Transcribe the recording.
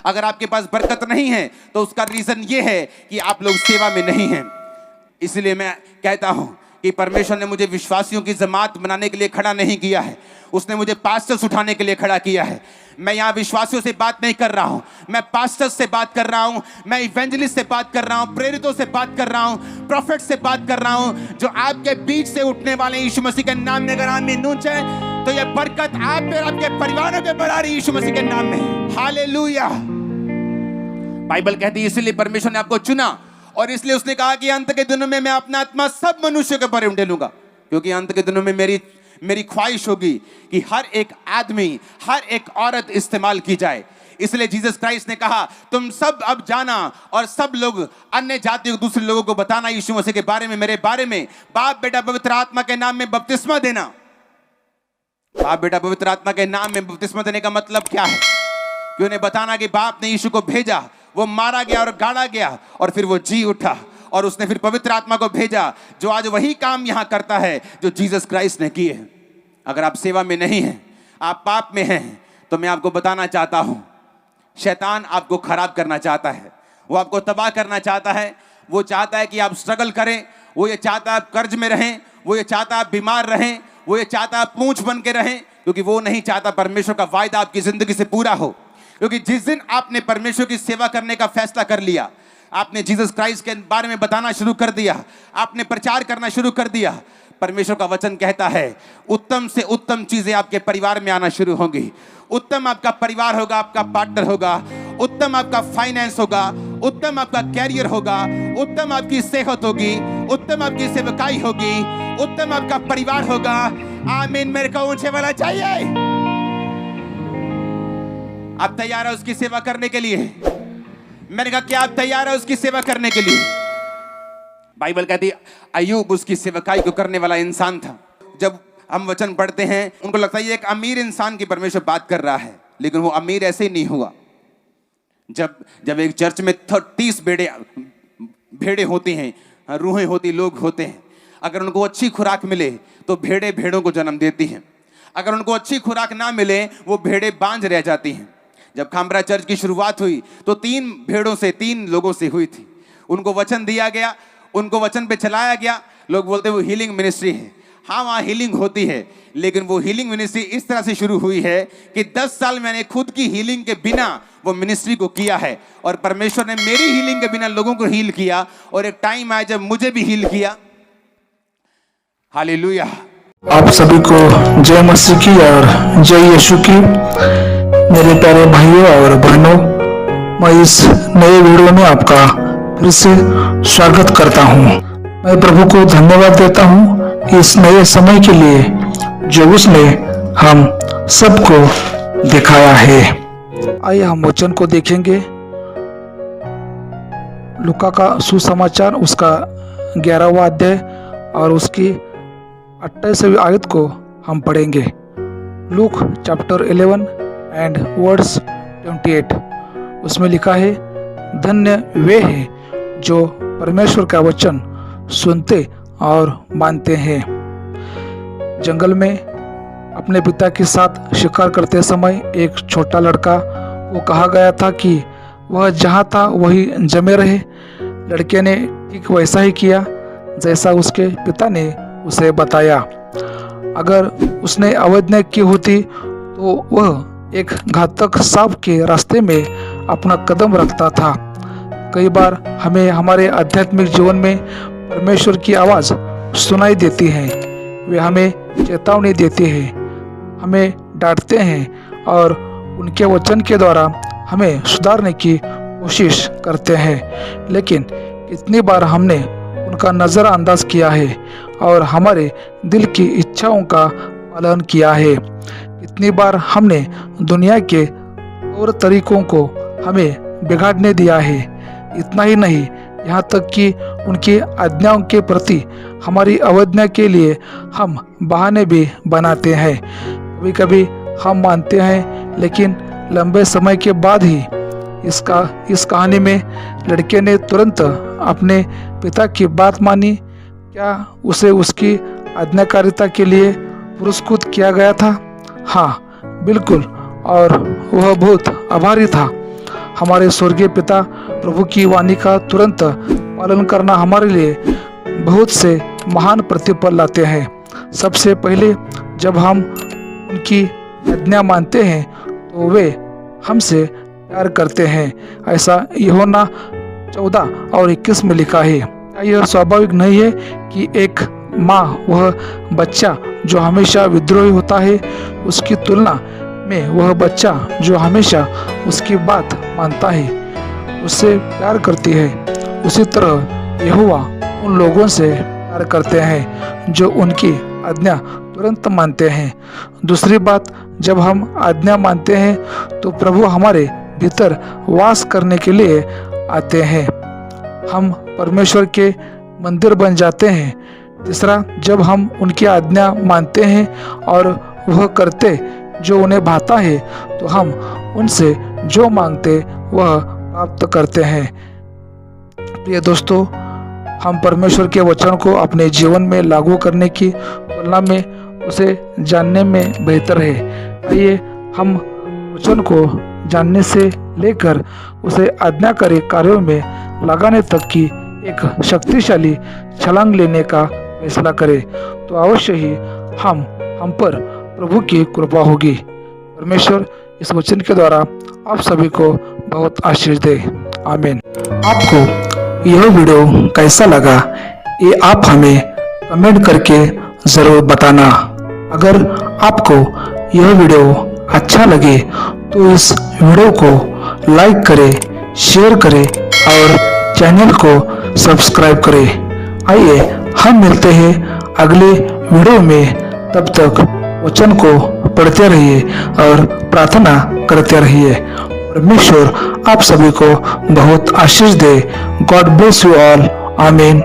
अगर आपके पास बरकत नहीं है तो उसका रीजन ये है कि आप लोग सेवा में नहीं हैं। इसलिए मैं कहता हूं कि परमेश्वर ने मुझे विश्वासियों की जमात बनाने के लिए खड़ा नहीं किया है, उसने मुझे पास्टर्स उठाने के लिए खड़ा किया है। मैं यहाँ विश्वासियों से बात नहीं कर रहा हूँ, मैं पास्टर्स से बात कर रहा हूँ, मैं इवेंजलिस्ट से बात कर रहा हूँ, प्रेरितों से बात कर रहा हूँ, प्रोफेट से बात कर रहा हूँ, जो आपके बीच से उठने वाले यीशु मसीह के नाम में। अगर आमीन नूंच है तो ये बरकत आप और आपके परिवारों के बढ़ा रही यीशु मसीह के नाम में। हालेलुया। बाइबल कहती है इसलिए परमेश्वर ने आपको चुना और इसलिए उसने कहा कि अंत के दिनों में मैं अपना आत्मा सब मनुष्यों के ऊपर उंडेलूंगा, क्योंकि अंत के दिनों में मेरी ख्वाहिश होगी कि हर एक आदमी, हर एक औरत इस्तेमाल की जाए। इसलिए जीसस क्राइस्ट ने कहा तुम सब अब जाना और सब लोग अन्य जातियों को, दूसरे लोगों को बताना यीशु मसीह के बारे में, मेरे बारे में। बाप बेटा पवित्र आत्मा के नाम में बपतिस्मा देना। बाप बेटा पवित्र आत्मा के नाम में बपतिस्मा देने का मतलब क्या है? कि उन्हें बताना कि बाप ने यीशु को भेजा, वो मारा गया और गाड़ा गया और फिर वो जी उठा और उसने फिर पवित्र आत्मा को भेजा जो आज वही काम यहां करता है जो जीसस क्राइस्ट ने किए। अगर आप सेवा में नहीं हैं, आप पाप में हैं, तो मैं आपको बताना चाहता हूं शैतान आपको खराब करना चाहता है, वो आपको तबाह करना चाहता है। वो चाहता है कि आप स्ट्रगल करें, वो ये चाहता है आप कर्ज में रहें, वो ये चाहता है आप बीमार रहें, वो ये चाहता है आप पूंछ बन के रहें, क्योंकि वो नहीं चाहता परमेश्वर का वायदा आपकी जिंदगी से पूरा हो। क्योंकि जिस दिन आपने परमेश्वर की सेवा करने का फैसला कर लिया, आपने जीसस क्राइस्ट के बारे में बताना शुरू कर दिया, आपने प्रचार करना शुरू कर दिया, परमेश्वर का वचन कहता है उत्तम से उत्तम चीजें आपके परिवार में आना शुरू होंगी। उत्तम आपका परिवार होगा, आपका पार्टनर होगा, उत्तम आपका फाइनेंस होगा, उत्तम आपका कैरियर होगा, उत्तम आपकी सेहत होगी, उत्तम आपकी सेवकाई होगी, उत्तम आपका परिवार होगा। आमीन। मेरे को ऊंचे वाला चाहिए। आप तैयार है उसकी सेवा करने के लिए? मैंने कहा क्या आप तैयार है उसकी सेवा करने के लिए? बाइबल कहती है अय्यूब उसकी सेवकाई को करने वाला इंसान था। जब हम वचन पढ़ते हैं उनको लगता है ये एक अमीर इंसान की परमेश्वर बात कर रहा है, लेकिन वो अमीर ऐसे ही नहीं हुआ। जब एक चर्च में 30 भेड़े होती हैं, रूहें होती, लोग होते हैं, अगर उनको अच्छी खुराक मिले तो भेड़े भेड़ों को जन्म देती हैं। अगर उनको अच्छी खुराक ना मिले वो भेड़े बांझ रह जाती हैं। जब खामरा चर्च की शुरुआत हुई तो 3 भेड़ों से, 3 लोगों से हुई थी। उनको वचन दिया गया, उनको वचन पे चलाया गया। लोग बोलते हैं वो हीलिंग मिनिस्ट्री है। हाँ, वहाँ हीलिंग होती है, लेकिन वो हीलिंग मिनिस्ट्री इस तरह से शुरू हुई है कि 10 साल मैंने खुद की हीलिंग के बिना वो मिनिस्ट्री को किया है और परमेश्वर ने मेरी हीलिंग के बिना लोगों को हील किया और एक टाइम आया जब मुझे भी हील किया। हालेलुया। आप सभी को जय मसीह की और जय यीशु की। मेरे प्यारे भाइयों और बहनों, मैं इस नए वीडियो में आपका फिर से स्वागत करता हूं। मैं प्रभु को धन्यवाद देता हूं इस नए समय के लिए जो उसने हम सबको दिखाया है। आइए हम वचन को देखेंगे। लूका का सुसमाचार उसका 11वां अध्याय और उसकी 28वीं आयत को हम पढ़ेंगे। Luke chapter 11 and words 28। उसमें लिखा है, धन्य वे हैं जो परमेश्वर का वचन सुनते और मानते हैं। जंगल में अपने पिता के साथ शिकार करते समय एक छोटा लड़का को कहा गया था कि वह जहाँ था वही जमे रहे। लड़के ने ठीक वैसा ही किया जैसा उसके पिता ने उसे बताया। अगर उसने अवज्ञा की होती तो वह एक घातक सांप के रास्ते में अपना कदम रखता था। कई बार हमें हमारे आध्यात्मिक जीवन में परमेश्वर की आवाज़ सुनाई देती है। वे हमें चेतावनी देते हैं, हमें डांटते हैं और उनके वचन के द्वारा हमें सुधारने की कोशिश करते हैं। लेकिन कितनी बार हमने उनका नज़रअंदाज किया है और हमारे दिल की इच्छाओं का पालन किया है। कितनी बार हमने दुनिया के और तरीकों को हमें बिगाड़ने दिया है। इतना ही नहीं, यहाँ तक कि उनकी आज्ञाओं के प्रति हमारी अवज्ञा के लिए हम बहाने भी बनाते हैं। कभी कभी हम मानते हैं, लेकिन लंबे समय के बाद ही इस कहानी में लड़के ने तुरंत अपने पिता की बात मानी। क्या उसे उसकी आज्ञाकारिता के लिए पुरस्कृत किया गया था? हाँ, बिल्कुल, और वह बहुत आभारी था। हमारे स्वर्गीय पिता प्रभु की वाणी का तुरंत पालन करना हमारे लिए बहुत से महान प्रतिफल लाते हैं। सबसे पहले जब हम उनकी आज्ञा मानते हैं तो वे हमसे प्यार करते हैं। ऐसा यूहन्ना 14:21 में लिखा है। यह स्वाभाविक नहीं है कि एक माँ वह बच्चा जो हमेशा विद्रोही होता है उसकी तुलना में वह बच्चा जो हमेशा उसकी बात मानता है उससे प्यार करती है। उसी तरह यहोवा उन लोगों से प्यार करते हैं जो उनकी आज्ञा तुरंत मानते हैं। दूसरी बात, जब हम आज्ञा मानते हैं तो प्रभु हमारे भीतर वास करने के लिए आते हैं। हम परमेश्वर के मंदिर बन जाते हैं। तीसरा, जब हम उनकी आज्ञा मानते हैं और वह करते जो उन्हें भाता है तो हम उनसे जो मांगते वह प्राप्त करते हैं। प्रिय दोस्तों, हम परमेश्वर के वचन को अपने जीवन में लागू करने की तुलना में उसे जानने में बेहतर है। आइए हम वचन को जानने से लेकर उसे आज्ञाकारी कार्यों में लगाने तक की एक शक्तिशाली छलांग लेने का फैसला करें, तो अवश्य ही हम पर प्रभु की कृपा होगी। परमेश्वर इस वचन के द्वारा आप सभी को बहुत आशीष दे। आमीन। आपको यह वीडियो कैसा लगा ये आप हमें कमेंट करके ज़रूर बताना। अगर आपको यह वीडियो अच्छा लगे तो इस वीडियो को लाइक करें, शेयर करें और चैनल को सब्सक्राइब करें। आइए हम मिलते हैं अगले वीडियो में। तब तक वचन को पढ़ते रहिए और प्रार्थना करते रहिए। परमेश्वर आप सभी को बहुत आशीष दे। God bless you all. आमीन।